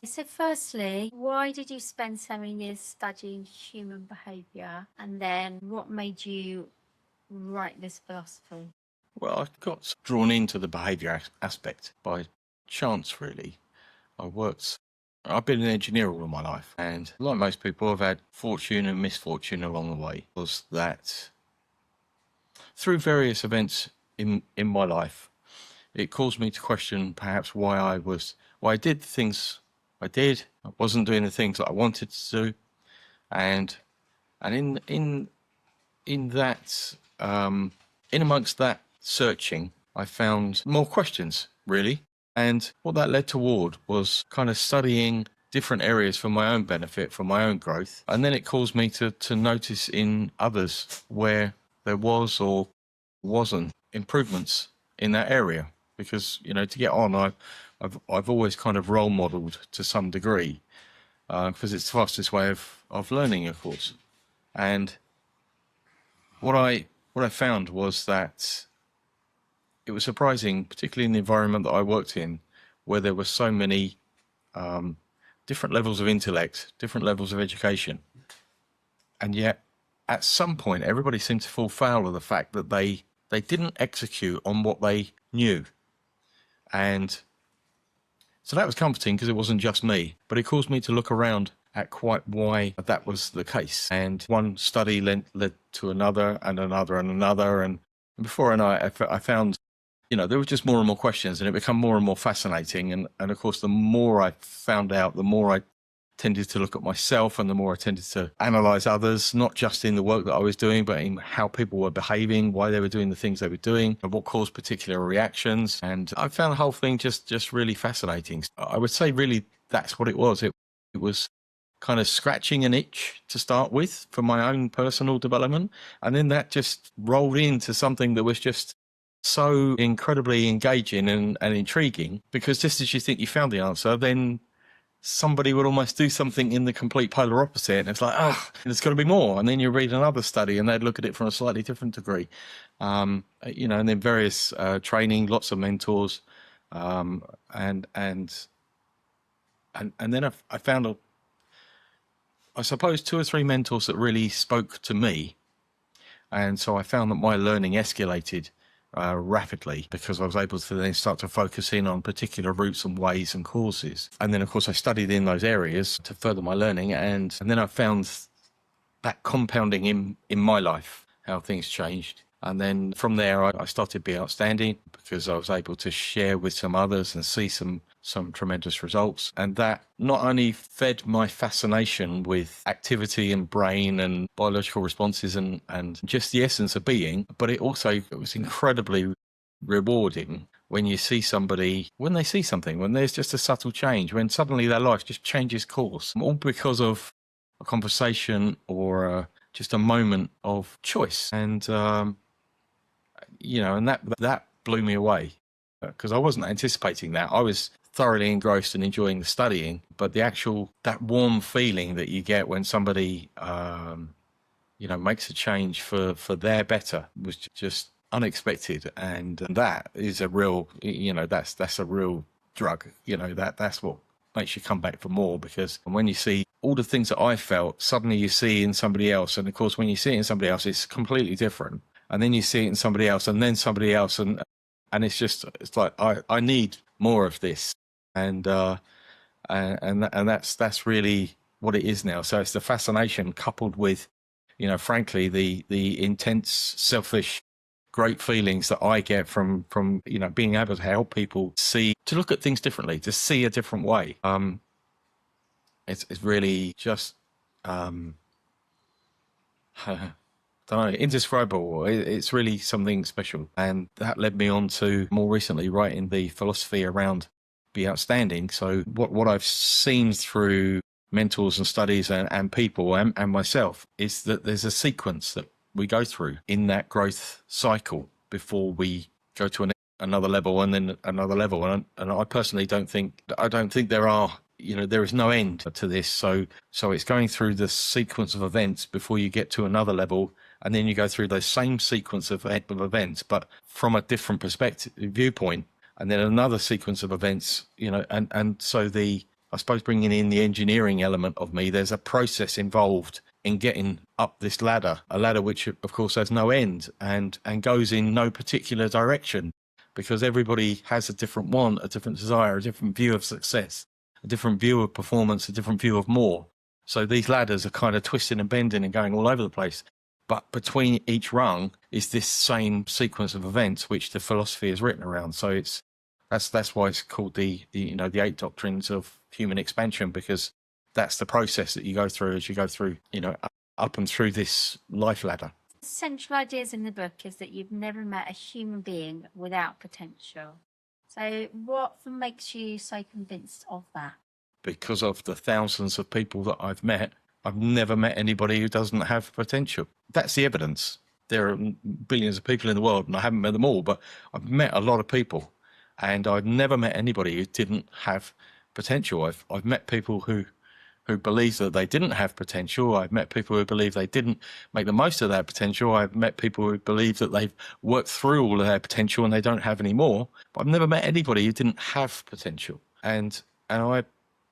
So firstly, why did you spend so many years studying human behaviour? And then what made you write this philosophy? Well, I got drawn into the behaviour aspect by chance, really. I've been an engineer all of my life, and like most people, I've had fortune and misfortune along the way. Was that through various events in my life, it caused me to question perhaps why I did the things I did. I wasn't doing the things that I wanted to do, and in that in amongst that searching, I found more questions, really. And what that led toward was kind of studying different areas for my own benefit, for my own growth. And then it caused me to notice in others where there was or wasn't improvements in that area. Because, to get on, I've always kind of role modeled to some degree, because it's the fastest way of learning, of course. And what I found was that it was surprising, particularly in the environment that I worked in, where there were so many different levels of intellect, different levels of education, and yet at some point everybody seemed to fall foul of the fact that they didn't execute on what they knew. And so that was comforting because it wasn't just me, but it caused me to look around at quite why that was the case. And one study led to another and another and another. And before I found, there were just more and more questions, and it became more and more fascinating. And of course, the more I found out, the more I tended to look at myself, and the more I tended to analyze others, not just in the work that I was doing, but in how people were behaving, why they were doing the things they were doing, and what caused particular reactions. And I found the whole thing just really fascinating. I would say really that's what it was. It was kind of scratching an itch to start with for my own personal development. And then that just rolled into something that was just so incredibly engaging and intriguing, because just as you think you found the answer, then somebody would almost do something in the complete polar opposite, and it's like, oh, there's got to be more. And then you read another study and they'd look at it from a slightly different degree. And then various training, lots of mentors, and then I found I suppose 2 or 3 mentors that really spoke to me. And so I found that my learning escalated rapidly, because I was able to then start to focus in on particular routes and ways and causes. And then, of course, I studied in those areas to further my learning. And then I found that compounding in my life, how things changed. And then from there, I started Be Outstanding, because I was able to share with some others and see some tremendous results. And that not only fed my fascination with activity and brain and biological responses and just the essence of being, but it was incredibly rewarding when you see somebody, when they see something, when there's just a subtle change, when suddenly their life just changes course, all because of a conversation or just a moment of choice. And and that blew me away, because I wasn't anticipating that. I was thoroughly engrossed and enjoying the studying, but that warm feeling that you get when somebody makes a change for their better was just unexpected. And that is a real, that's a real drug. That's what makes you come back for more, because when you see all the things that I felt, suddenly you see in somebody else. And of course, when you see it in somebody else, it's completely different. And then you see it in somebody else, and then somebody else, and it's like I need more of this. And that's really what it is now. So it's the fascination coupled with, frankly, the intense, selfish, great feelings that I get from being able to help people to look at things differently, to see a different way. It's really just don't know, indescribable. It's really something special. And that led me on to more recently writing the philosophy around Be Outstanding. So what I've seen through mentors and studies and people and myself is that there's a sequence that we go through in that growth cycle before we go to another level and then another level. And I personally don't think there is no end to this. So it's going through the sequence of events before you get to another level. And then you go through those same sequence of events, but from a different viewpoint, and then another sequence of events, and so I suppose bringing in the engineering element of me, there's a process involved in getting up this ladder, a ladder which of course has no end and goes in no particular direction, because everybody has a different want, a different desire, a different view of success, a different view of performance, a different view of more. So these ladders are kind of twisting and bending and going all over the place. But between each rung is this same sequence of events which the philosophy is written around. So that's why it's called the 8 doctrines of human expansion, because that's the process that you go through as you go through, up and through this life ladder. The central ideas in the book is that you've never met a human being without potential. So what makes you so convinced of that? Because of the thousands of people that I've met, I've never met anybody who doesn't have potential. That's the evidence. There are billions of people in the world, and I haven't met them all, but I've met a lot of people, and I've never met anybody who didn't have potential. I've met people who believe that they didn't have potential. I've met people who believe they didn't make the most of their potential. I've met people who believe that they've worked through all of their potential and they don't have any more. But I've never met anybody who didn't have potential. And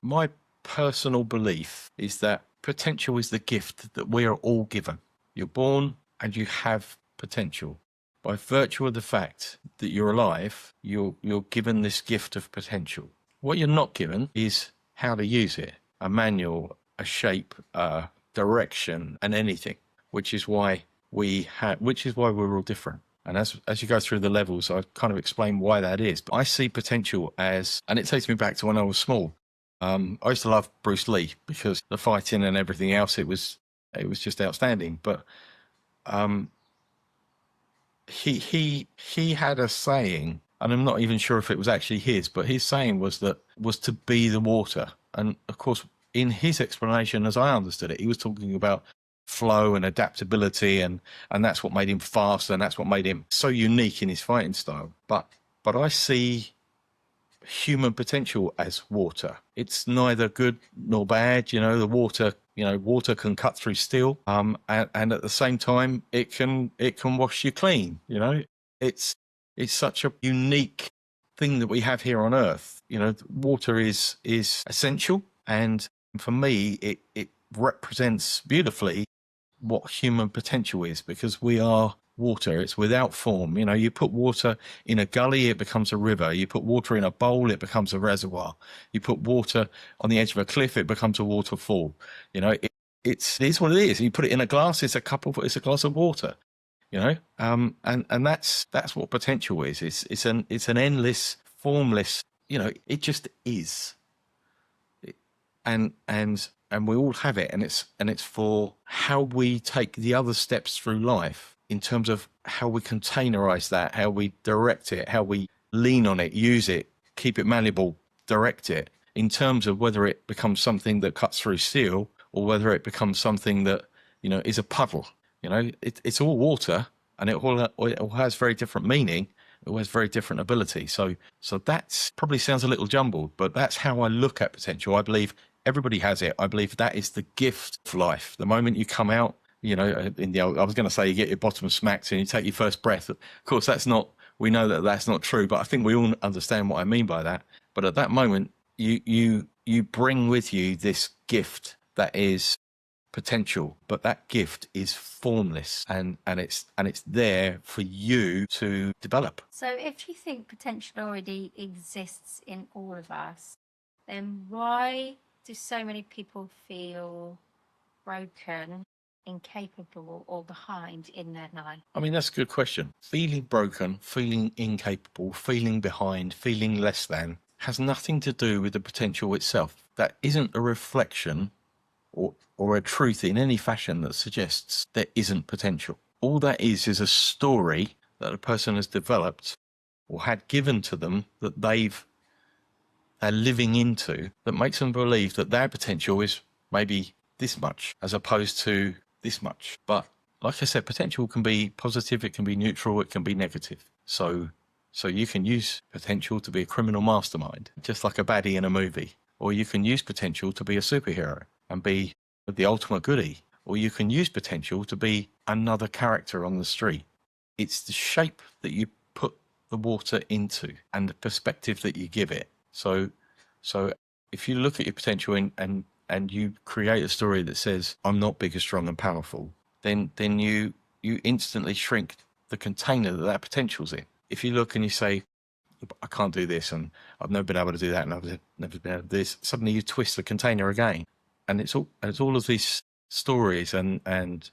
my personal belief is that potential is the gift that we are all given. You're born and you have potential. By virtue of the fact that you're alive, you're given this gift of potential. What you're not given is how to use it, a manual, a shape, a direction, and anything, which is why we're all different. And as you go through the levels, I kind of explain why that is. But I see potential as, and it takes me back to when I was small. I used to love Bruce Lee because the fighting and everything else, it was just outstanding. But he had a saying, and I'm not even sure if it was actually his, but his saying was to be the water. And of course, in his explanation, as I understood it, he was talking about flow and adaptability, and that's what made him fast, and that's what made him so unique in his fighting style. But I see human potential as water. It's neither good nor bad. The water can cut through steel, and at the same time it can wash you clean. It's such a unique thing that we have here on Earth. Water is essential, and for me it represents beautifully what human potential is, because we are water. It's without form. You put water in a gully, it becomes a river. You put water in a bowl, it becomes a reservoir. You put water on the edge of a cliff, it becomes a waterfall. It is what it is. You put it in a glass, it's a glass of water. And that's what potential is. It's an endless, formless. It just is. And we all have it, and it's for how we take the other steps through life, in terms of how we containerize that, how we direct it, how we lean on it, use it, keep it malleable, direct it, in terms of whether it becomes something that cuts through steel or whether it becomes something that is a puddle. It's all water, and it all has very different meaning. It all has very different ability. So that's probably sounds a little jumbled, but that's how I look at potential. I believe everybody has it. I believe that is the gift of life. The moment you come out, I was going to say you get your bottom smacked and you take your first breath. Of course, we know that that's not true, but I think we all understand what I mean by that. But at that moment, you bring with you this gift that is potential, but that gift is formless, and it's there for you to develop. So if you think potential already exists in all of us, then why do so many people feel broken, incapable, or behind in their life? I mean, that's a good question. Feeling broken, feeling incapable, feeling behind, feeling less than has nothing to do with the potential itself. That isn't a reflection or a truth in any fashion that suggests there isn't potential. All that is a story that a person has developed or had given to them that they're living into, that makes them believe that their potential is maybe this much as opposed to this much. But like I said, potential can be positive, it can be neutral, it can be negative. So you can use potential to be a criminal mastermind, just like a baddie in a movie. Or you can use potential to be a superhero and be the ultimate goodie. Or you can use potential to be another character on the street. It's the shape that you put the water into and the perspective that you give it. So if you look at your potential and you create a story that says I'm not big and strong and powerful, then you instantly shrink the container that potential's in. If you look and you say I can't do this and I've never been able to do that and I've never been able to do this, suddenly you twist the container again, and it's all of these stories and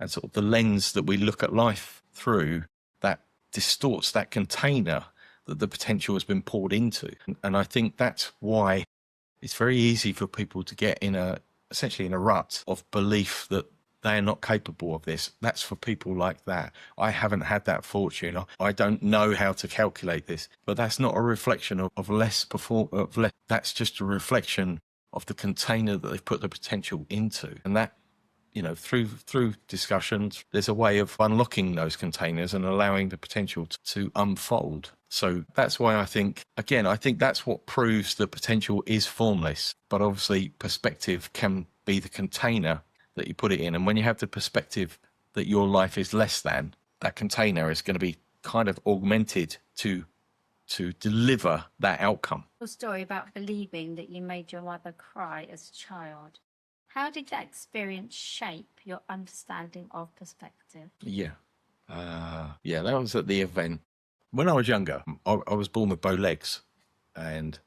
sort of the lens that we look at life through that distorts that container that the potential has been poured into. And I think that's why it's very easy for people to get essentially in a rut of belief that they are not capable of this. That's for people like that. I haven't had that fortune. I don't know how to calculate this. But that's not a reflection of less. That's just a reflection of the container that they've put the potential into. And that, through discussions, there's a way of unlocking those containers and allowing the potential to unfold. So that's why I think that's what proves that potential is formless. But obviously, perspective can be the container that you put it in. And when you have the perspective that your life is less than, that container is going to be kind of augmented to deliver that outcome. Your story about believing that you made your mother cry as a child. How did that experience shape your understanding of perspective? Yeah, that was at the event. When I was younger, I was born with bow legs, and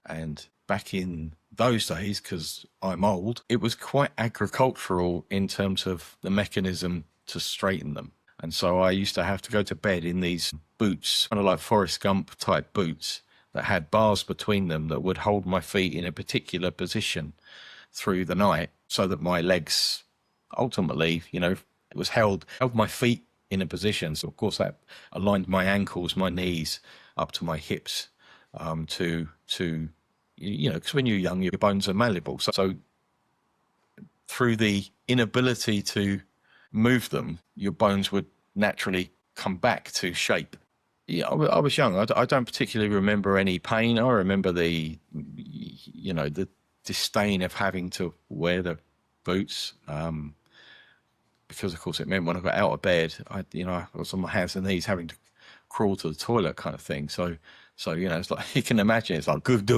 back in those days, because I'm old, it was quite agricultural in terms of the mechanism to straighten them. And so I used to have to go to bed in these boots, kind of like Forrest Gump type boots that had bars between them that would hold my feet in a particular position through the night so that my legs ultimately, it was held my feet in a position. So of course that aligned my ankles, my knees up to my hips, because when you're young, your bones are malleable. So through the inability to move them, your bones would naturally come back to shape. Yeah, I was young. I don't particularly remember any pain. I remember the disdain of having to wear the boots, because of course it meant when I got out of bed, I was on my hands and knees having to crawl to the toilet kind of thing. So it's like you can imagine, it's like good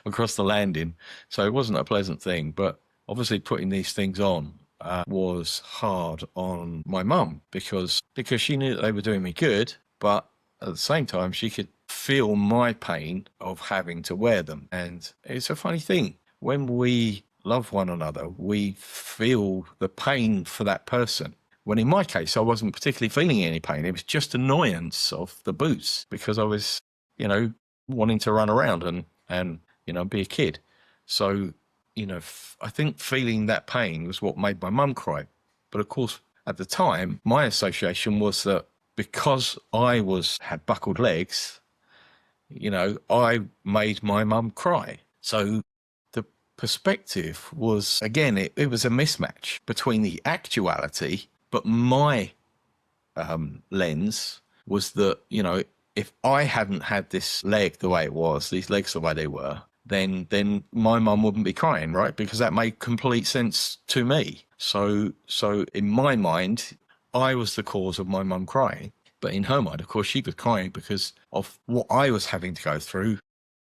across the landing. So it wasn't a pleasant thing, but obviously putting these things on was hard on my mum because she knew that they were doing me good, but at the same time she could feel my pain of having to wear them. And it's a funny thing, when we love one another, we feel the pain for that person. When in my case, I wasn't particularly feeling any pain. It was just annoyance of the boots because I was, wanting to run around and be a kid. So, I think feeling that pain was what made my mum cry. But of course, at the time, my association was that because I had buckled legs, I made my mum cry. So the perspective was, again, it was a mismatch between the actuality, but my lens was that, if I hadn't had this leg the way it was, these legs the way they were, then my mum wouldn't be crying, right? Because that made complete sense to me. So in my mind, I was the cause of my mum crying. But in her mind, of course, she was crying because of what I was having to go through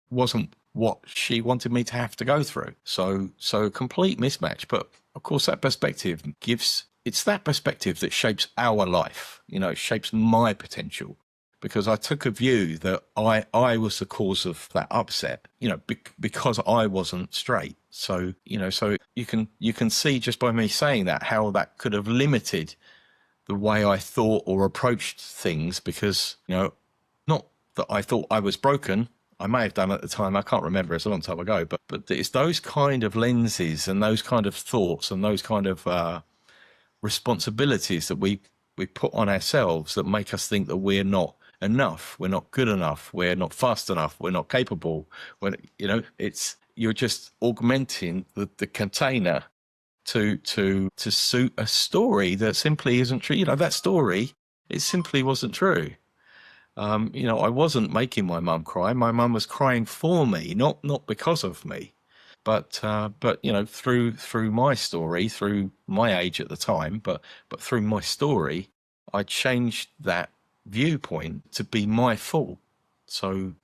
wasn't what she wanted me to have to go through. So a complete mismatch. But of course, that perspective it's that perspective that shapes our life. It shapes my potential. Because I took a view that I was the cause of that upset, because I wasn't straight. So, so you can see just by me saying that, how that could have limited the way I thought or approached things, because, not that I thought I was broken. I may have done at the time. I can't remember. It's a long time ago, but it's those kind of lenses and those kind of thoughts and those kind of responsibilities that we put on ourselves that make us think that we're not enough, we're not good enough, we're not fast enough, we're not capable. When you're just augmenting the container to suit a story that simply isn't true. That story, it simply wasn't true. I wasn't making my mum cry. My mum was crying for me, not because of me. But through my story, through my age at the time, but through my story, I changed that viewpoint to be my fault. So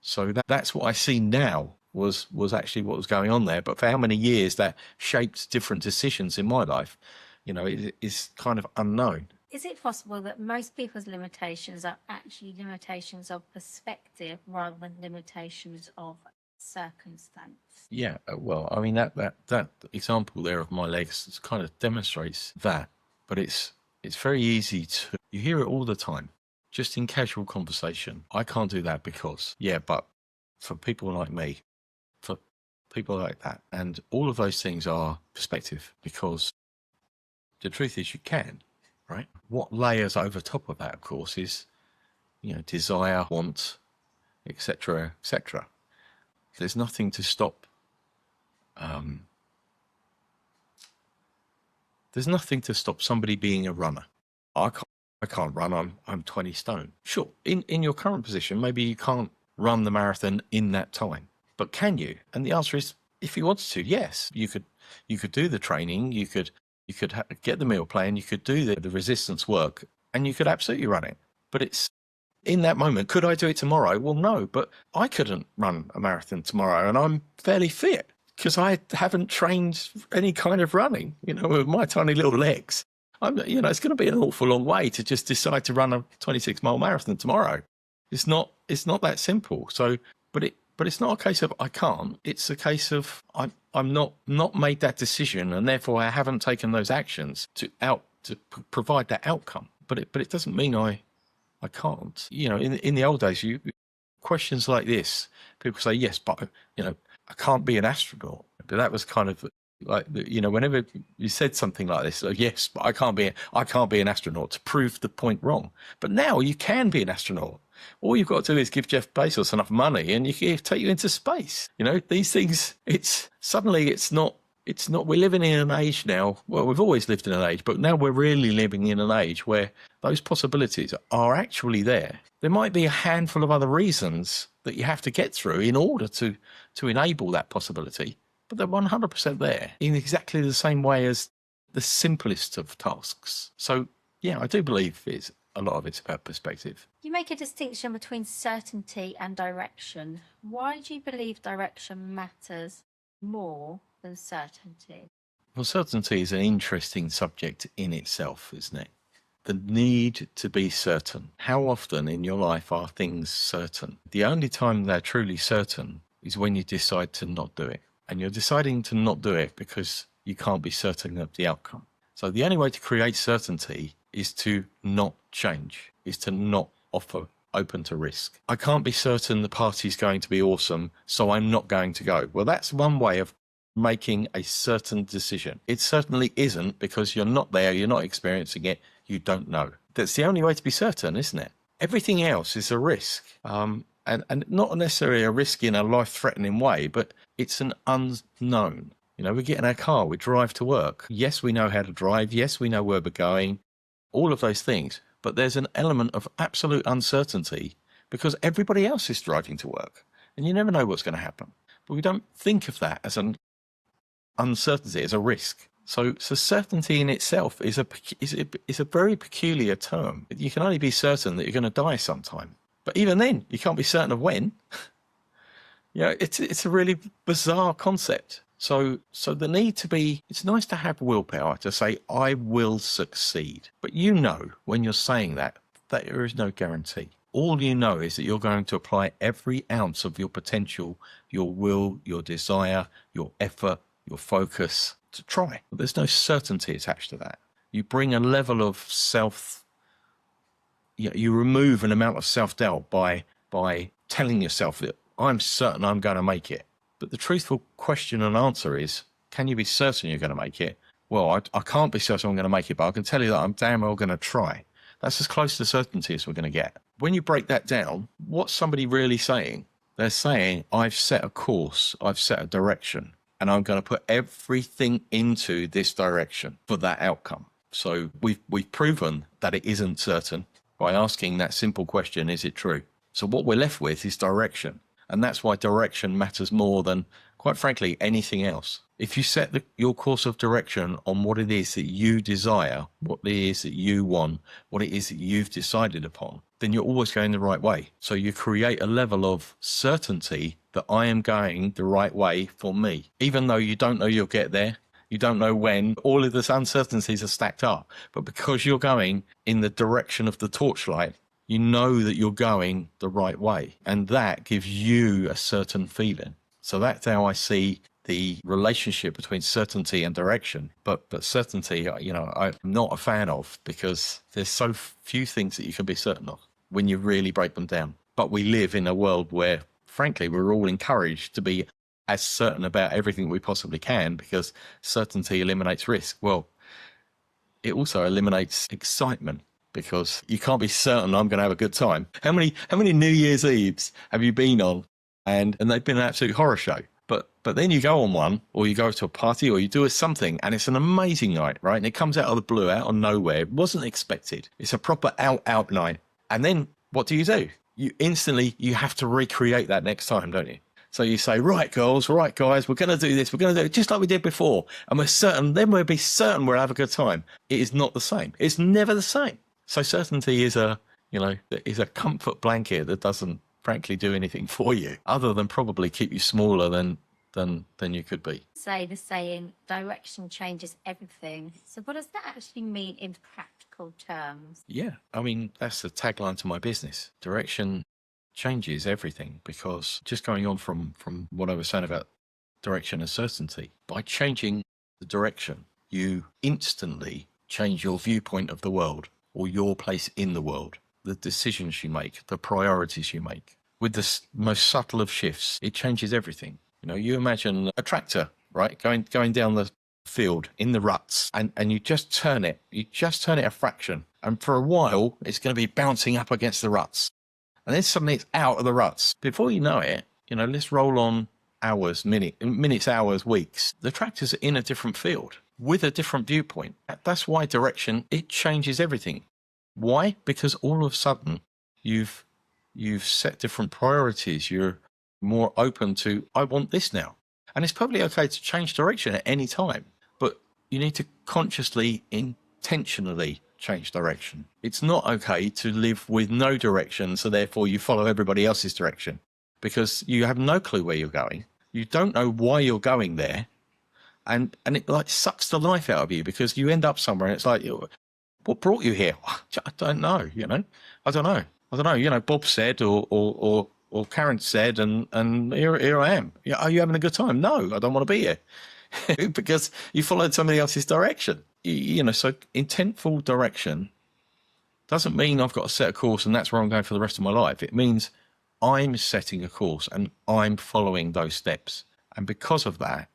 that's what I see now was actually what was going on there. But for how many years that shaped different decisions in my life, it is kind of unknown. Is it possible that most people's limitations are actually limitations of perspective rather than limitations of circumstance? Yeah, well, I mean that example there of my legs kind of demonstrates that. But it's very easy to, you hear it all the time, just in casual conversation. I can't do that because, yeah, but for people like me, for people like that, and all of those things are perspective, because the truth is you can, right? What layers over top of that, of course, is, desire, want, etc., etc. There's nothing to stop. There's nothing to stop somebody being a runner. I can't run. I'm 20 stone. Sure, in your current position, maybe you can't run the marathon in that time, but can you? And the answer is, if you wanted to, yes, you could. You could do the training. You could get the meal plan. You could do the resistance work, and you could absolutely run it. But it's in that moment. Could I do it tomorrow? Well, no, but I couldn't run a marathon tomorrow, and I'm fairly fit because I haven't trained any kind of running, with my tiny little legs. It's going to be an awful long way to just decide to run a 26-mile marathon tomorrow. It's not that simple. So, but it's not a case of I can't. It's a case of I'm not made that decision, and therefore I haven't taken those actions to provide that outcome. But it doesn't mean I can't. In the old days, questions like this, people say, yes, but I can't be an astronaut. But that was kind of like, whenever you said something like this, yes, but I can't be an astronaut, to prove the point wrong. But now you can be an astronaut. All you've got to do is give Jeff Bezos enough money, and he take you into space. These things. It's not. We're living in an age now. Well, we've always lived in an age, but now we're really living in an age where those possibilities are actually there. There might be a handful of other reasons that you have to get through in order to enable that possibility, but they're 100% there in exactly the same way as the simplest of tasks. So, yeah, I do believe a lot of it's about perspective. You make a distinction between certainty and direction. Why do you believe direction matters more than certainty? Well, certainty is an interesting subject in itself, isn't it? The need to be certain. How often in your life are things certain? The only time they're truly certain is when you decide to not do it. And you're deciding to not do it because you can't be certain of the outcome. So the only way to create certainty is to not change, is to not offer open to risk. I can't be certain the party's going to be awesome, so I'm not going to go. Well, that's one way of making a certain decision. It certainly isn't, because you're not there, you're not experiencing it, you don't know. That's the only way to be certain, isn't it? Everything else is a risk. And not necessarily a risk in a life-threatening way, but it's an unknown. We get in our car, we drive to work. Yes, we know how to drive. Yes, we know where we're going. All of those things. But there's an element of absolute uncertainty because everybody else is driving to work. And you never know what's going to happen. But we don't think of that as an uncertainty, as a risk. So certainty in itself is a very peculiar term. You can only be certain that you're going to die sometime. But even then, you can't be certain of when. It's a really bizarre concept. So the need to be, it's nice to have willpower to say, I will succeed. But when you're saying that there is no guarantee. All you know is that you're going to apply every ounce of your potential, your will, your desire, your effort, your focus to try. But there's no certainty attached to that. You bring a level of you remove an amount of self-doubt by telling yourself that I'm certain I'm going to make it. But the truthful question and answer is, can you be certain you're going to make it? Well, I can't be certain I'm going to make it, but I can tell you that I'm damn well going to try. That's as close to certainty as we're going to get. When you break that down, what's somebody really saying? They're saying, I've set a course, I've set a direction, and I'm going to put everything into this direction for that outcome. So we've proven that it isn't certain by asking that simple question, is it true? So what we're left with is direction. And that's why direction matters more than quite frankly, anything else. If you set your course of direction on what it is that you desire, what it is that you want, what it is that you've decided upon, then you're always going the right way. So you create a level of certainty that I am going the right way for me. Even though you don't know you'll get there, you don't know when, all of the uncertainties are stacked up. But because you're going in the direction of the torchlight, you know that you're going the right way. And that gives you a certain feeling. So that's how I see the relationship between certainty and direction. But certainty, I'm not a fan of, because there's so few things that you can be certain of when you really break them down. But we live in a world where, frankly, we're all encouraged to be as certain about everything we possibly can, because certainty eliminates risk. Well, it also eliminates excitement, because you can't be certain I'm going to have a good time. How many New Year's Eves have you been on and they've been an absolute horror show? But then you go on one, or you go to a party, or you do something, and it's an amazing night, right? And it comes out of the blue, out of nowhere. It wasn't expected. It's a proper out night. And then what do? You have to recreate that next time, don't you? So you say, right, girls, right, guys, we're going to do this. We're going to do it just like we did before. And we're certain, then we'll be certain we'll have a good time. It is not the same. It's never the same. So certainty is a comfort blanket that doesn't, frankly, do anything for you, other than probably keep you smaller than you could be. Say the saying, direction changes everything. So what does that actually mean in practical terms? Yeah, I mean, that's the tagline to my business. Direction changes everything, because just going on from what I was saying about direction and certainty, by changing the direction, you instantly change your viewpoint of the world, or your place in the world, the decisions you make, the priorities you make. With the most subtle of shifts, it changes everything. You imagine a tractor, right, going down the field in the ruts, and you just turn it a fraction, and for a while it's going to be bouncing up against the ruts, and then suddenly it's out of the ruts. Before you know it, let's roll on hours, minutes, hours, weeks. The tractor's in a different field with a different viewpoint. That's why direction, it changes everything. Why? Because all of a sudden you've set different priorities. You're more open to, I want this now. And it's probably okay to change direction at any time, but you need to consciously, intentionally change direction. It's not okay to live with no direction, so therefore you follow everybody else's direction, because you have no clue where you're going. You don't know why you're going there, and it like sucks the life out of you, because you end up somewhere and it's like, what brought you here? I don't know, I don't know. Bob said, or Karen said, and here I am. Are you having a good time? No, I don't want to be here. Because you followed somebody else's direction. So intentful direction doesn't mean I've got to set a course and that's where I'm going for the rest of my life. It means I'm setting a course and I'm following those steps. And because of that,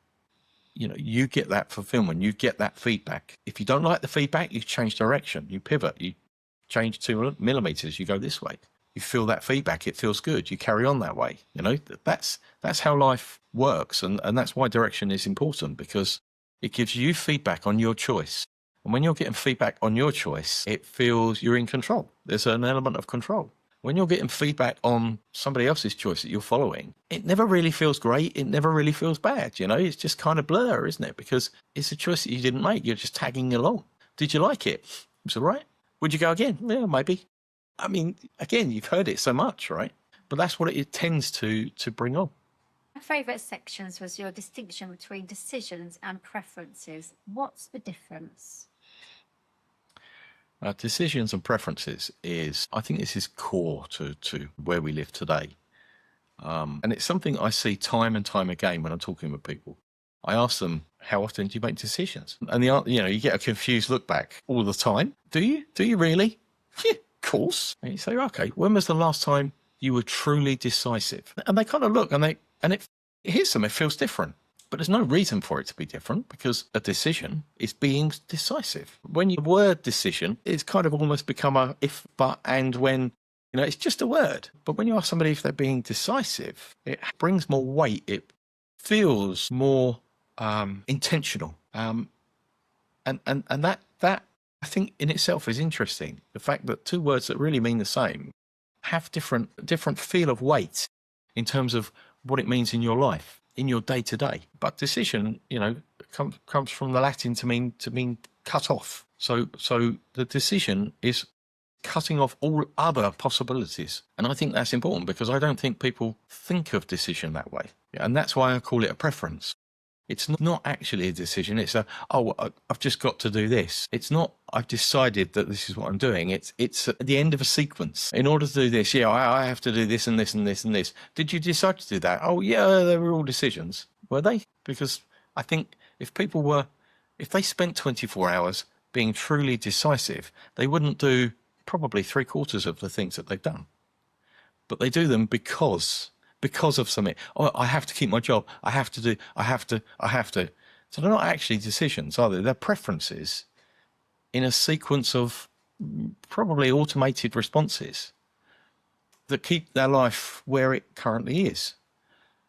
you get that fulfillment, you get that feedback. If you don't like the feedback, you change direction, you pivot, you change 2 millimeters, you go this way. You feel that feedback, it feels good, you carry on that way. That's how life works, and that's why direction is important, because it gives you feedback on your choice. And when you're getting feedback on your choice, it feels you're in control. There's an element of control. When you're getting feedback on somebody else's choice that you're following, it never really feels great, it never really feels bad, it's just kind of blur, isn't it? Because it's a choice that you didn't make, you're just tagging along. Did you like it? It's all right. Would you go again? Yeah, maybe. I mean, again, you've heard it so much, right? But that's what it tends to bring on. My favourite sections was your distinction between decisions and preferences. What's the difference? Decisions and preferences I think this is core to where we live today. And it's something I see time and time again when I'm talking with people. I ask them, how often do you make decisions? And you get a confused look back all the time. Do you? Do you really? Yeah, of course. And you say, okay, when was the last time you were truly decisive? And they kind of look and it hits them, it feels different. But there's no reason for it to be different, because a decision is being decisive. When you word decision, it's kind of almost become a if, but, and, when. It's just a word. But when you ask somebody if they're being decisive, it brings more weight. It feels more intentional. And that I think in itself is interesting. The fact that two words that really mean the same have different feel of weight in terms of what it means in your life. in your day to day. But decision, comes from the Latin to mean cut off. So the decision is cutting off all other possibilities. And I think that's important because I don't think people think of decision that way. And that's why I call it a preference. It's not actually a decision. It's I've just got to do this. It's not, I've decided that this is what I'm doing. It's at the end of a sequence. In order to do this, I have to do this and this and this and this. Did you decide to do that? Oh, yeah, they were all decisions. Were they? Because I think if they spent 24 hours being truly decisive, they wouldn't do probably 3/4 of the things that they've done. But they do them because of something. Oh, I have to keep my job. I have to. So they're not actually decisions, are they? They're preferences in a sequence of probably automated responses that keep their life where it currently is.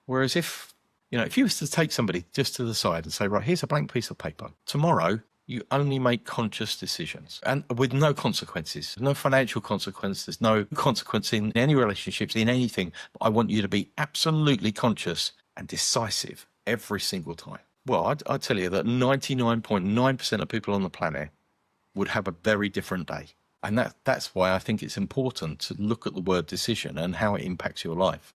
Whereas if you was to take somebody just to the side and say, right, here's a blank piece of paper. Tomorrow, you only make conscious decisions and with no consequences, no financial consequences, no consequence in any relationships, in anything. I want you to be absolutely conscious and decisive every single time. Well, I'd tell you that 99.9% of people on the planet would have a very different day. And that's why I think it's important to look at the word decision and how it impacts your life.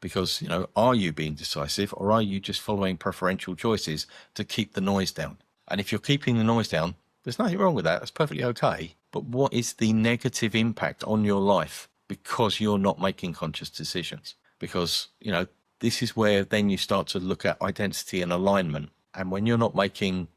Because, are you being decisive or are you just following preferential choices to keep the noise down? And if you're keeping the noise down, there's nothing wrong with that. That's perfectly okay. But what is the negative impact on your life because you're not making conscious decisions? Because, this is where then you start to look at identity and alignment. And when you're not making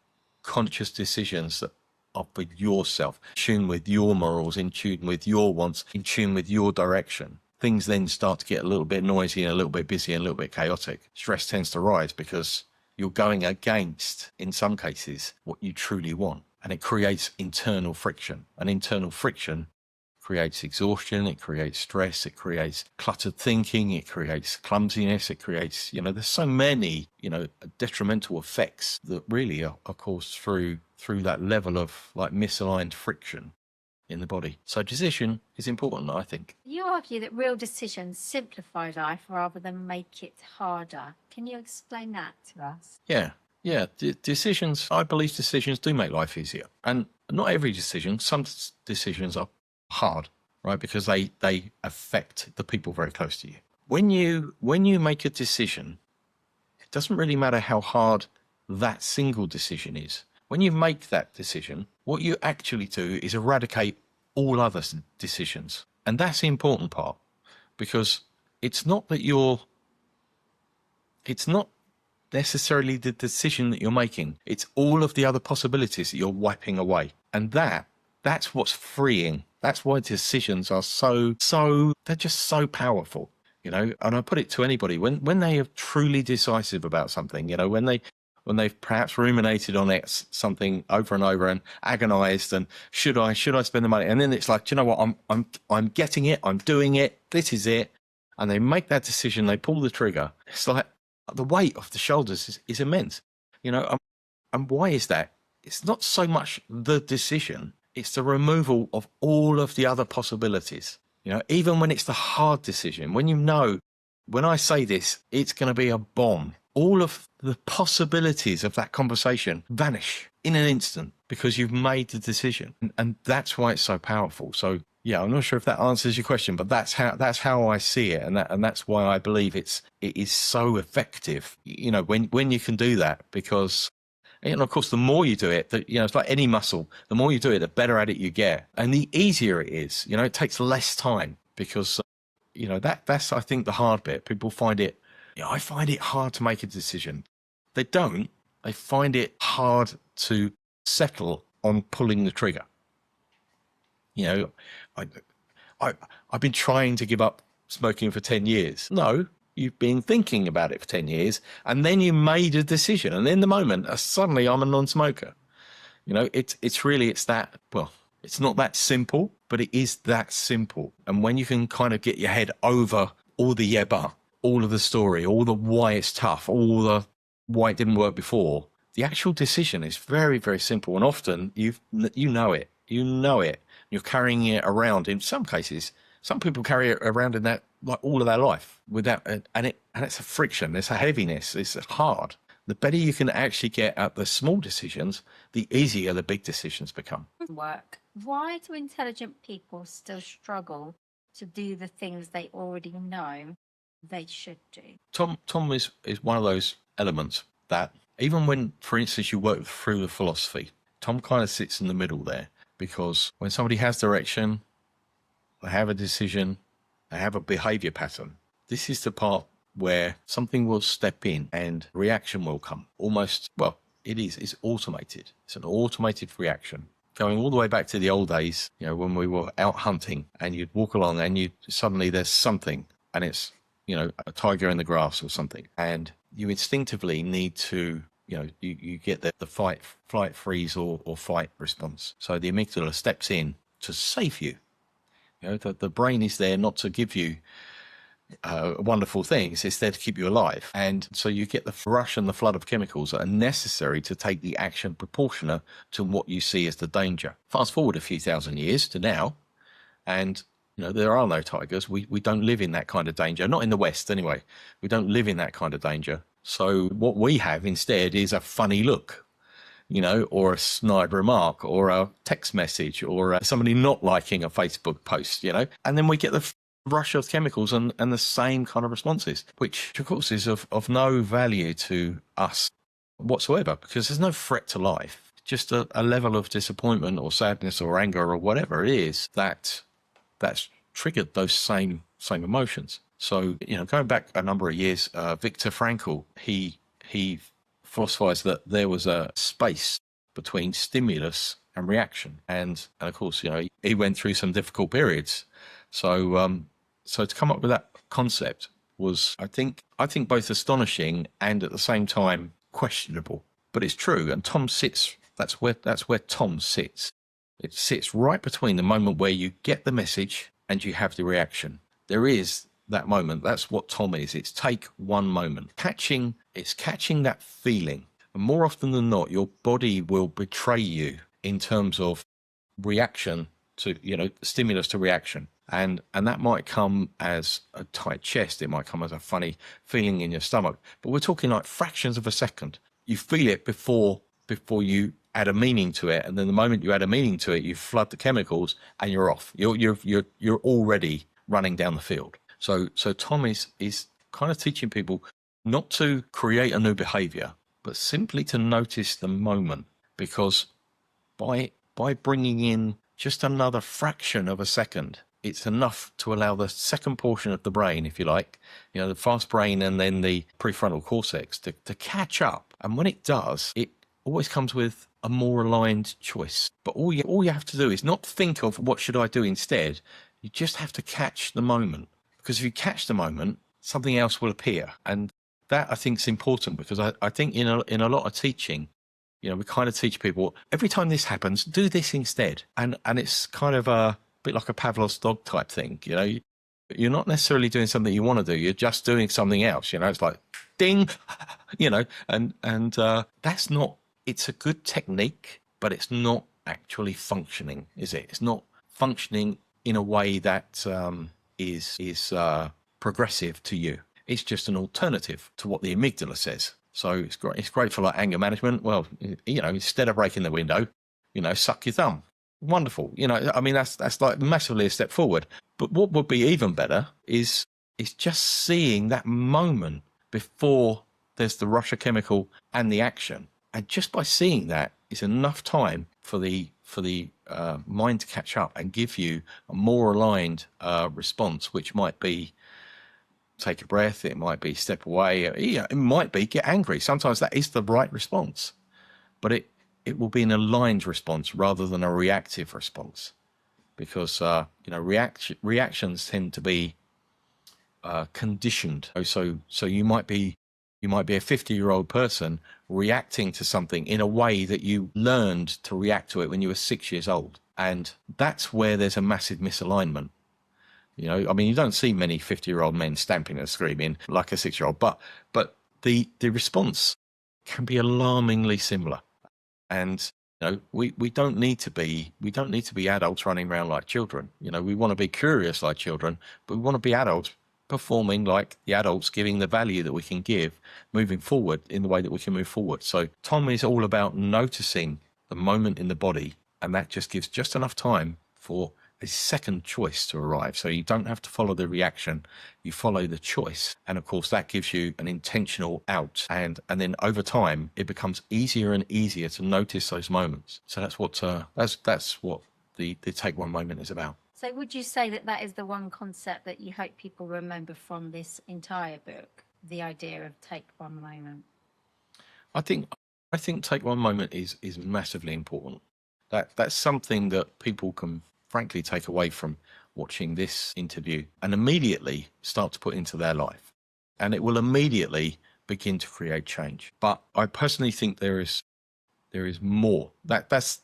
conscious decisions that are with yourself, in tune with your morals, in tune with your wants, in tune with your direction, things then start to get a little bit noisy and a little bit busy and a little bit chaotic. Stress tends to rise because you're going against, in some cases, what you truly want. And it creates internal friction. And internal friction creates exhaustion, it creates stress, it creates cluttered thinking, it creates clumsiness, it creates, there's so many, detrimental effects that really are caused through that level of like misaligned friction in the body. So decision is important, I think. You argue that real decisions simplify life rather than make it harder. Can you explain that to us? Yeah. Decisions, I believe decisions do make life easier. And not every decision, some decisions are hard, right? Because they affect the people very close to you. When you make a decision, it doesn't really matter how hard that single decision is. When you make that decision, what you actually do is eradicate all other decisions. And that's the important part, because it's not necessarily the decision that you're making. It's all of the other possibilities that you're wiping away. And that's what's freeing. That's why decisions are they're just so powerful, and I put it to anybody when they are truly decisive about something, when they've perhaps ruminated on something over and over and agonized and should I spend the money? And then it's like, do you know what? I'm getting it. I'm doing it. This is it. And they make that decision. They pull the trigger. It's like the weight off the shoulders is immense, and why is that? It's not so much the decision. It's the removal of all of the other possibilities. Even when it's the hard decision, when I say this, it's going to be a bomb. All of the possibilities of that conversation vanish in an instant because you've made the decision. And that's why it's so powerful. So yeah, I'm not sure if that answers your question, but that's how I see it. And that's why I believe it is so effective, when you can do that, because, and of course, the more you do it, it's like any muscle, the more you do it, the better at it you get. And the easier it is, it takes less time because, that's, I think, the hard bit. People find it, I find it hard to make a decision. They find it hard to settle on pulling the trigger. I've been trying to give up smoking for 10 years. No, you've been thinking about it for 10 years and then you made a decision. And in the moment, suddenly I'm a non-smoker. It's that, well, it's not that simple, but it is that simple. And when you can kind of get your head over all the but, all of the story, all the why it's tough, all the why it didn't work before, the actual decision is very, very simple. And often you know it. You're carrying it around. In some cases, some people carry it around in that like all of our life without, and it's a friction, it's a heaviness, it's hard. The better you can actually get at the small decisions, the easier the big decisions become. Work. Why do intelligent people still struggle to do the things they already know they should do? Tom is one of those elements that even when, for instance, you work through the philosophy, Tom kind of sits in the middle there, because when somebody has direction, they have a decision, they have a behavior pattern. This is the part where something will step in and reaction will come. Almost, well, it's automated. It's an automated reaction. Going all the way back to the old days, when we were out hunting and you'd walk along and suddenly there's something, and it's, a tiger in the grass or something. And you instinctively need to, you get the fight, flight, freeze or fight response. So the amygdala steps in to save you. The brain is there not to give you wonderful things. It's there to keep you alive. And so you get the rush and the flood of chemicals that are necessary to take the action proportionate to what you see as the danger. Fast forward a few thousand years to now, and there are no tigers. We don't live in that kind of danger. Not in the West, anyway. We don't live in that kind of danger. So what we have instead is a funny look, or a snide remark, or a text message, or somebody not liking a Facebook post, and then we get the rush of chemicals and the same kind of responses, which of course is of no value to us whatsoever, because there's no threat to life, just a level of disappointment or sadness or anger or whatever it is that's triggered those same emotions. So, going back a number of years, Viktor Frankl, he philosophized that there was a space between stimulus and reaction. And of course, he went through some difficult periods. So to come up with that concept was, I think both astonishing and at the same time questionable. But it's true, and that's where Tom sits. It sits right between the moment where you get the message and you have the reaction. There is that moment. That's what Tom is. It's take one moment. It's catching that feeling. And more often than not, your body will betray you in terms of reaction to, stimulus to reaction. And that might come as a tight chest. It might come as a funny feeling in your stomach. But we're talking like fractions of a second. You feel it before you add a meaning to it. And then the moment you add a meaning to it, you flood the chemicals and you're off. You're already running down the field. So Tom is kind of teaching people not to create a new behavior, but simply to notice the moment, because by bringing in just another fraction of a second, it's enough to allow the second portion of the brain, if you like, the fast brain and then the prefrontal cortex to catch up. And when it does, it always comes with a more aligned choice. But all you have to do is not think of what should I do instead. You just have to catch the moment, because if you catch the moment, something else will appear. And that, I think, is important, because I think in a lot of teaching, we kind of teach people, every time this happens, do this instead. And it's kind of a bit like a Pavlov's dog type thing. You're not necessarily doing something you want to do. You're just doing something else. It's like ding, and that's not, it's a good technique, but it's not actually functioning, is it? It's not functioning in a way that is progressive to you. It's just an alternative to what the amygdala says. So it's great for like anger management. Well, instead of breaking the window, suck your thumb. Wonderful. That's like massively a step forward. But what would be even better is just seeing that moment before there's the rush of chemical and the action. And just by seeing that is enough time for the mind to catch up and give you a more aligned response, which might be take a breath, it might be step away, it might be get angry. Sometimes that is the right response, but it will be an aligned response rather than a reactive response, because reactions tend to be conditioned. So you might be a 50-year-old person reacting to something in a way that you learned to react to it when you were 6 years old, and that's where there's a massive misalignment. You don't see many 50-year-old men stamping and screaming like a 6-year-old, but the response can be alarmingly similar. And we don't need to be adults running around like children. We want to be curious like children, but we want to be adults performing like the adults, giving the value that we can give, moving forward in the way that we can move forward. So Tom is all about noticing the moment in the body, and that just gives just enough time for a second choice to arrive. So you don't have to follow the reaction, you follow the choice. And of course, that gives you an intentional out. And then over time, it becomes easier and easier to notice those moments. So that's what the take one moment is about. So would you say that that is the one concept that you hope people remember from this entire book, the idea of take one moment? I think take one moment is massively important. That's something that people can frankly take away from watching this interview and immediately start to put into their life, and it will immediately begin to create change. But I personally think there is more. That's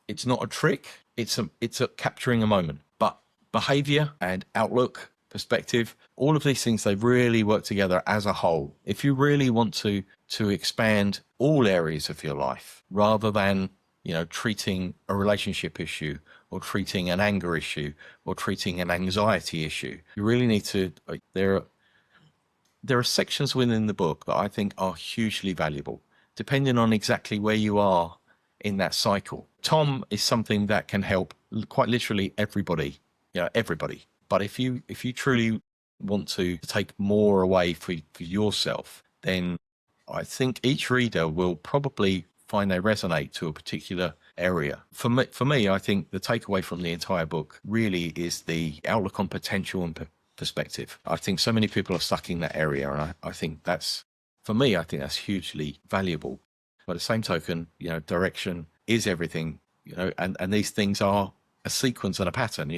it's not a trick. It's a capturing a moment. But behavior and outlook, perspective, all of these things, they really work together as a whole. If you really want to expand all areas of your life, rather than treating a relationship issue or treating an anger issue or treating an anxiety issue, you really need to. There are sections within the book that I think are hugely valuable, depending on exactly where you are in that cycle. Tom is something that can help quite literally everybody, everybody. But if you truly want to take more away for yourself, then I think each reader will probably find they resonate to a particular area. For me, I think the takeaway from the entire book really is the outlook on potential and perspective. I think so many people are stuck in that area, and I think that's, for me, I think that's hugely valuable. By the same token, direction is everything, and these things are a sequence and a pattern.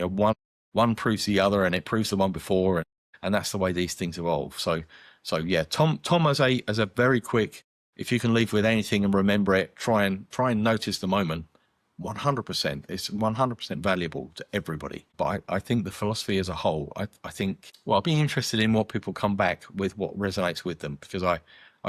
One proves the other, and it proves the one before, and that's the way these things evolve. So yeah, Tom as a very quick, if you can leave with anything and remember it, try and notice the moment. 100%, it's 100% valuable to everybody. But I think the philosophy as a whole, I think, well, I'll be interested in what people come back with, what resonates with them, because I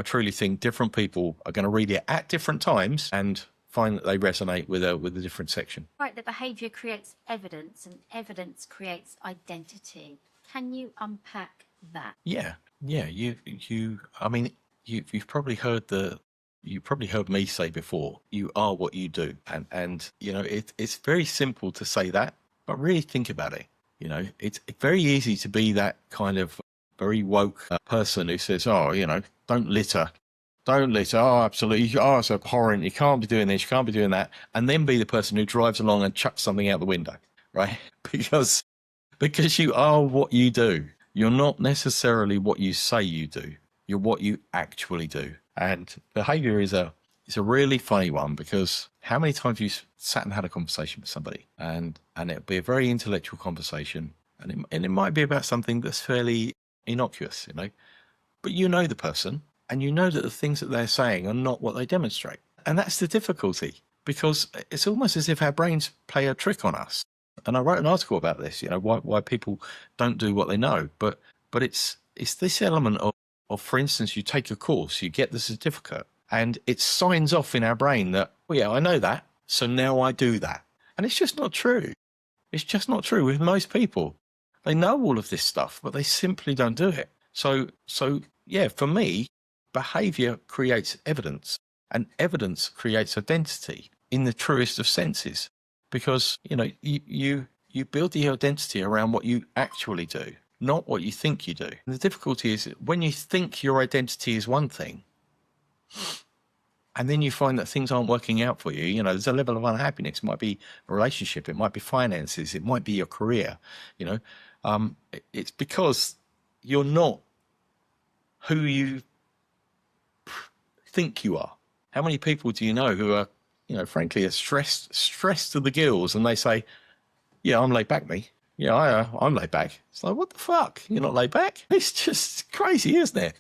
truly think different people are going to read it at different times and find that they resonate with a different section. Right, that behaviour creates evidence and evidence creates identity. Can you unpack that? Yeah. I mean, you've probably heard me say before, you are what you do. And it's very simple to say that, but really think about it. It's very easy to be that kind of very woke person who says, oh, don't litter. Don't litter. Oh, absolutely. Oh, it's abhorrent. You can't be doing this. You can't be doing that. And then be the person who drives along and chucks something out the window, right? Because you are what you do. You're not necessarily what you say you do. You're what you actually do. And behavior is a really funny one, because how many times you sat and had a conversation with somebody, and it'll be a very intellectual conversation, and it might be about something that's fairly innocuous, but the person, and that the things that they're saying are not what they demonstrate. And that's the difficulty, because it's almost as if our brains play a trick on us. And I wrote an article about this, why people don't do what they know. But it's this element of, for instance, you take a course, you get the certificate, and it signs off in our brain that, well, yeah, I know that, so now I do that. And it's just not true. It's just not true with most people. They know all of this stuff, but they simply don't do it. So yeah, for me, behavior creates evidence, and evidence creates identity in the truest of senses, because you build the identity around what you actually do, not what you think you do. And the difficulty is when you think your identity is one thing, and then you find that things aren't working out for you. There's a level of unhappiness. It might be a relationship, it might be finances, it might be your career. It's because you're not who you think you are. How many people do you know who are, frankly, are stressed to the gills, and they say, yeah, I'm laid back, me. Yeah, I'm laid back. It's like, what the fuck? You're not laid back? It's just crazy, isn't it?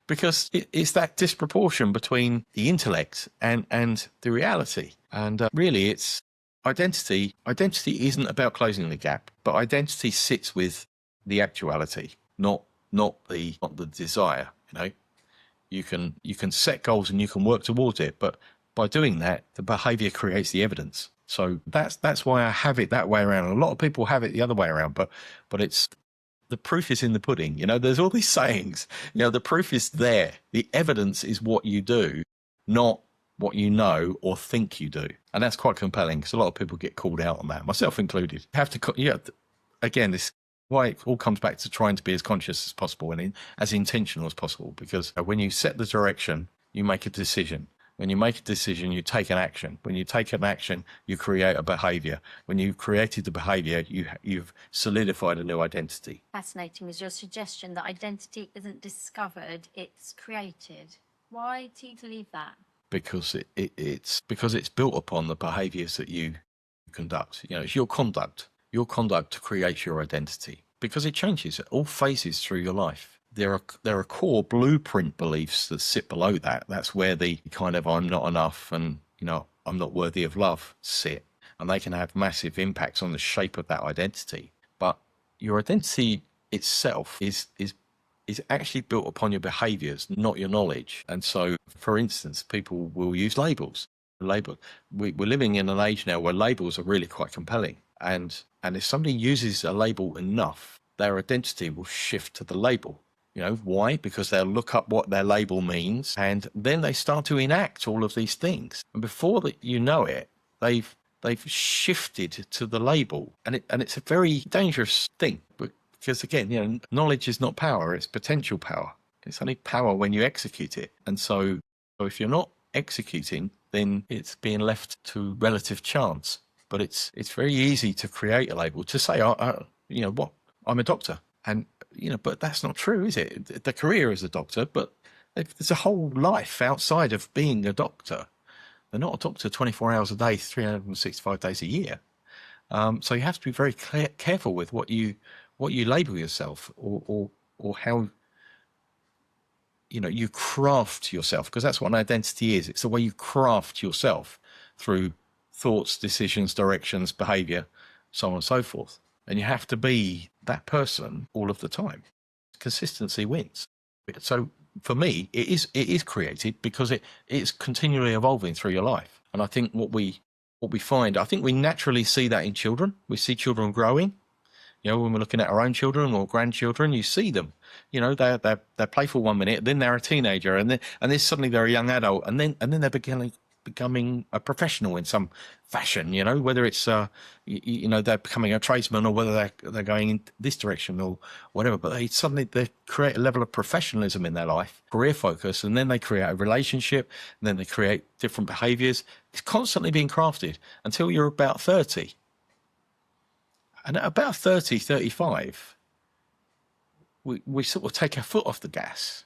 Because it's that disproportion between the intellect and the reality. And really, it's identity. Identity isn't about closing the gap, but identity sits with the actuality, not the desire. You can set goals and you can work towards it, but by doing that, the behavior creates the evidence. So that's why I have it that way around. A lot of people have it the other way around, but it's the proof is in the pudding. You know, there's all these sayings, you know, the proof is there. The evidence is what you do, not what you know or think you do. And that's quite compelling because a lot of people get called out on that, myself included. You have to, yeah, again, this why it all comes back to trying to be as conscious as possible and as intentional as possible, because when you set the direction, you make a decision. When you make a decision, you take an action. When you take an action, you create a behaviour. When you've created the behaviour, you've solidified a new identity. Fascinating is your suggestion that identity isn't discovered, it's created. Why do you believe that? Because it's built upon the behaviours that you conduct. You know, it's your conduct. Your conduct creates your identity because it changes at all phases through your life. There are core blueprint beliefs that sit below that. That's where the kind of I'm not enough and, you know, I'm not worthy of love sit. And they can have massive impacts on the shape of that identity. But your identity itself is actually built upon your behaviours, not your knowledge. And so, for instance, people will use labels. We're living in an age now where labels are really quite compelling. And if somebody uses a label enough, their identity will shift to the label. You know, why? Because they'll look up what their label means, and then they start to enact all of these things. And before that, you know it, they've shifted to the label, and it's a very dangerous thing. Because again, you know, knowledge is not power; it's potential power. It's only power when you execute it. And so if you're not executing, then it's being left to relative chance. But it's very easy to create a label, to say, you know what, I'm a doctor. And, you know, but that's not true, is it? The career is a doctor, but there's a whole life outside of being a doctor. They're not a doctor 24 hours a day, 365 days a year. So you have to be very careful with what you label yourself or how, you know, you craft yourself, because that's what an identity is. It's the way you craft yourself through thoughts, decisions, directions, behavior, so on and so forth. And you have to be that person all of the time. Consistency wins. So for me, it is created because it's continually evolving through your life. And I think what we find, I think we naturally see that in children. We see children growing. You know, when we're looking at our own children or grandchildren, you see them. You know, they're playful 1 minute, then they're a teenager, and then suddenly they're a young adult, and then they're becoming a professional in some fashion. You know, whether it's you know, they're becoming a tradesman, or whether they're going in this direction or whatever. But they create a level of professionalism in their life, career focus, and then they create a relationship, and then they create different behaviours. It's constantly being crafted until you're about 30. And at about 30, 35, we sort of take our foot off the gas,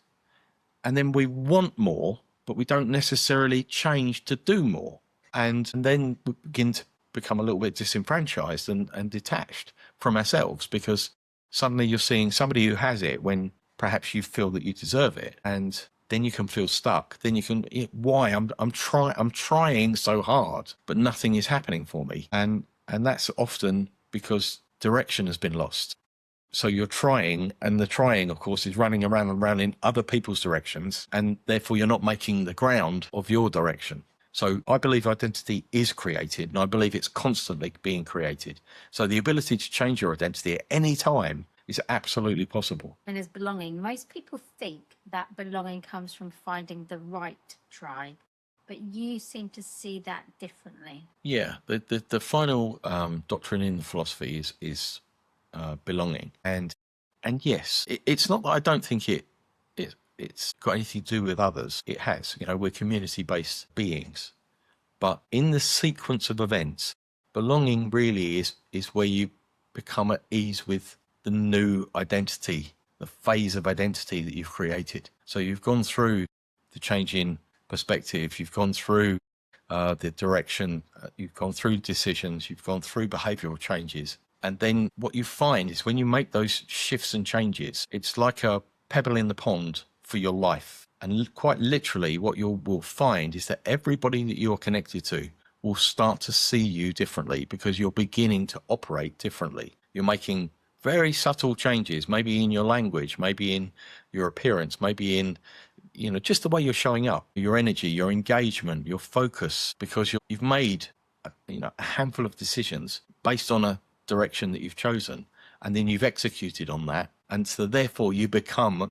and then we want more, but we don't necessarily change to do more. And then we begin to become a little bit disenfranchised and detached from ourselves, because suddenly you're seeing somebody who has it when perhaps you feel that you deserve it. And then you can feel stuck. Then you can, why? I'm trying so hard, but nothing is happening for me. And that's often because direction has been lost. So you're trying, and the trying, of course, is running around and around in other people's directions, and therefore you're not making the ground of your direction. So I believe identity is created, and I believe it's constantly being created. So the ability to change your identity at any time is absolutely possible. And as belonging, most people think that belonging comes from finding the right tribe, but you seem to see that differently. Yeah, the final doctrine in the philosophy is belonging, and yes, it's not that I don't think it's got anything to do with others. It has. You know, we're community-based beings, but in the sequence of events, belonging really is where you become at ease with the new identity, the phase of identity that you've created. So you've gone through the change in perspective, you've gone through the direction, you've gone through decisions, you've gone through behavioral changes. And then what you find is when you make those shifts and changes, it's like a pebble in the pond for your life. And quite literally what you will find is that everybody that you're connected to will start to see you differently, because you're beginning to operate differently. You're making very subtle changes, maybe in your language, maybe in your appearance, maybe in, you know, just the way you're showing up, your energy, your engagement, your focus, because you've made, you know, a handful of decisions based on a direction that you've chosen, and then you've executed on that, And so therefore you become,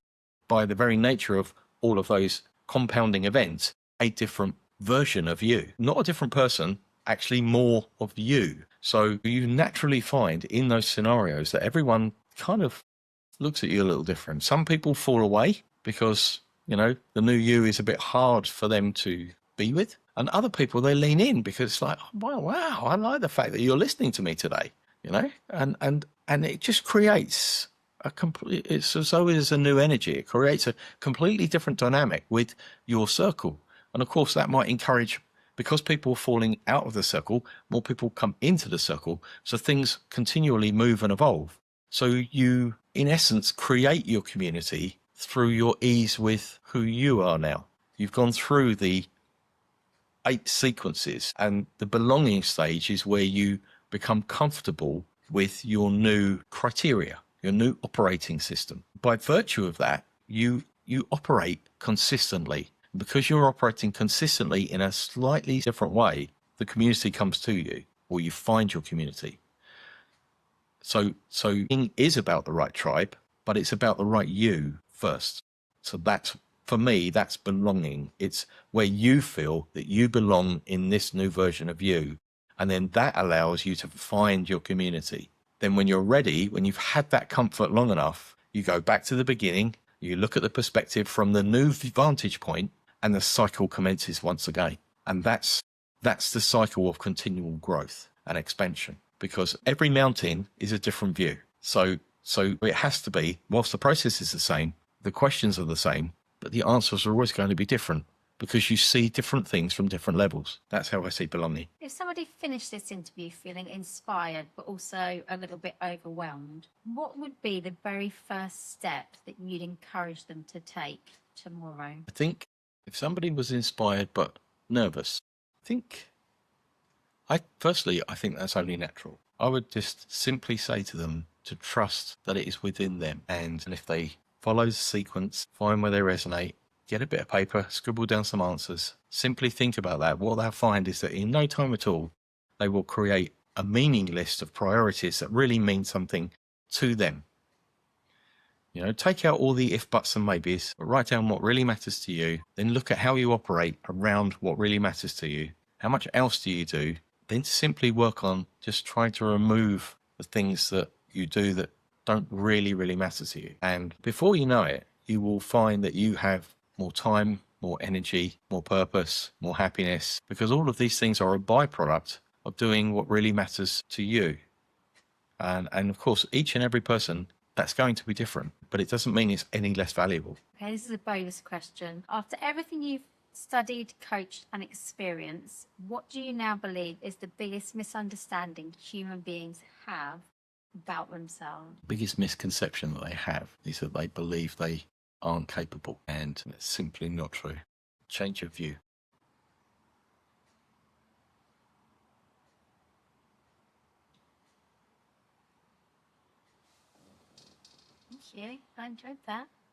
by the very nature of all of those compounding events, a different version of you. Not a different person, actually more of you. So you naturally find in those scenarios that everyone kind of looks at you a little different. Some people fall away because, you know, the new you is a bit hard for them to be with. And other people, they lean in because it's like, wow, I like the fact that you're listening to me today, you know, and it just creates a complete, it's as though there's a new energy. It creates a completely different dynamic with your circle. And of course, that might encourage, because people are falling out of the circle, more people come into the circle. So things continually move and evolve. So you, in essence, create your community through your ease with who you are now. You've gone through the 8 sequences, and the belonging stage is where you become comfortable with your new criteria, your new operating system. By virtue of that, you operate consistently. Because you're operating consistently in a slightly different way, the community comes to you, or you find your community. So it is about the right tribe, but it's about the right you first. So that's, for me, that's belonging. It's where you feel that you belong in this new version of you. And then that allows you to find your community. Then when you're ready, when you've had that comfort long enough, you go back to the beginning, you look at the perspective from the new vantage point, and the cycle commences once again. And that's the cycle of continual growth and expansion, because every mountain is a different view. So it has to be, whilst the process is the same, the questions are the same, but the answers are always going to be different, because you see different things from different levels. That's how I see belonging. If somebody finished this interview feeling inspired but also a little bit overwhelmed, what would be the very first step that you'd encourage them to take tomorrow? I think if somebody was inspired but nervous, I think that's only natural. I would just simply say to them to trust that it is within them. And if they follow the sequence, find where they resonate, get a bit of paper, scribble down some answers, simply think about that. What they'll find is that in no time at all, they will create a meaning list of priorities that really mean something to them. You know, take out all the if, buts, and maybes, but write down what really matters to you. Then look at how you operate around what really matters to you. How much else do you do? Then simply work on just trying to remove the things that you do that don't really, really matter to you. And before you know it, you will find that you have more time, more energy, more purpose, more happiness, because all of these things are a byproduct of doing what really matters to you. And of course, each and every person, that's going to be different, but it doesn't mean it's any less valuable. Okay, this is a bonus question. After everything you've studied, coached, and experienced, what do you now believe is the biggest misunderstanding human beings have about themselves? The biggest misconception that they have is that they believe they aren't capable, and it's simply not true. Change your view. Thank you. I enjoyed that.